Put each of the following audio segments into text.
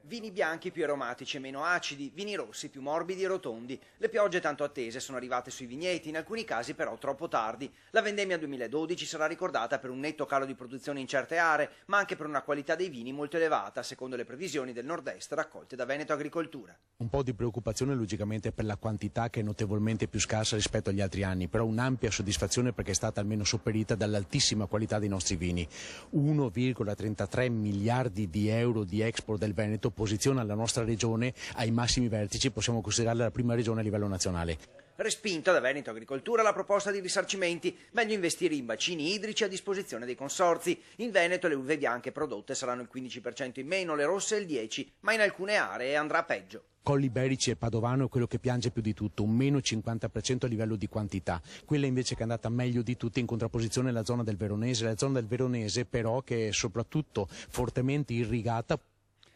Vini bianchi più aromatici e meno acidi, vini rossi più morbidi e rotondi. Le piogge tanto attese sono arrivate sui vigneti, in alcuni casi però troppo tardi. La vendemmia 2012 sarà ricordata per un netto calo di produzione in certe aree, ma anche per una qualità dei vini molto elevata, secondo le previsioni del nord-est raccolte da Veneto Agricoltura. Un po' di preoccupazione logicamente per la quantità, che è notevolmente più scarsa rispetto agli altri anni, però un'ampia soddisfazione perché è stata almeno sopperita dall'altissima qualità dei nostri vini. 1,33 miliardi di euro di export del Veneto posiziona la nostra regione ai massimi vertici, possiamo considerarla la prima regione a livello nazionale. Respinta da Veneto Agricoltura la proposta di risarcimenti, meglio investire in bacini idrici a disposizione dei consorzi. In Veneto le uve bianche prodotte saranno il 15% in meno, le rosse il 10%, ma in alcune aree andrà peggio. Colli Iberici e Padovano è quello che piange più di tutto, un meno 50% a livello di quantità. Quella invece che è andata meglio di tutte in contrapposizione è la zona del Veronese però che è soprattutto fortemente irrigata.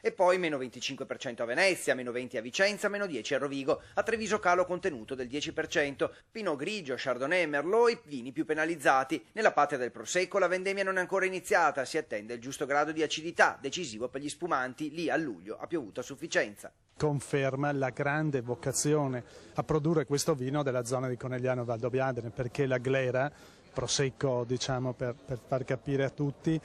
E poi meno 25% a Venezia, meno 20% a Vicenza, meno 10% a Rovigo. A Treviso calo contenuto del 10%. Pinot Grigio, Chardonnay e Merlot i vini più penalizzati. Nella patria del Prosecco la vendemmia non è ancora iniziata, si attende il giusto grado di acidità, decisivo per gli spumanti, lì a luglio ha piovuto a sufficienza. Conferma la grande vocazione a produrre questo vino della zona di Conegliano Valdobbiadene, perché la glera, Prosecco diciamo per far capire a tutti,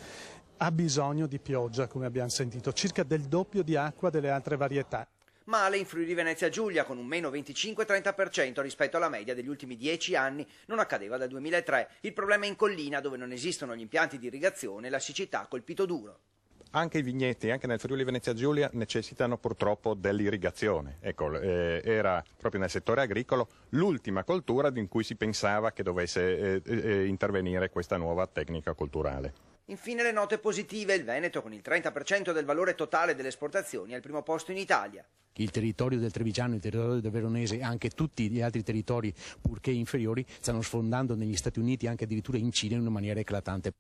ha bisogno di pioggia, come abbiamo sentito, circa del doppio di acqua delle altre varietà. Male in Friuli Venezia Giulia, con un meno 25-30% rispetto alla media degli ultimi 10 anni, non accadeva dal 2003. Il problema è in collina, dove non esistono gli impianti di irrigazione e la siccità ha colpito duro. Anche i vigneti, anche nel Friuli Venezia Giulia, necessitano purtroppo dell'irrigazione. Ecco, era proprio nel settore agricolo l'ultima coltura in cui si pensava che dovesse intervenire questa nuova tecnica colturale. Infine le note positive, il Veneto con il 30% del valore totale delle esportazioni è al primo posto in Italia. Il territorio del Trevigiano, il territorio del Veronese e anche tutti gli altri territori, purché inferiori, stanno sfondando negli Stati Uniti e anche addirittura in Cina in una maniera eclatante.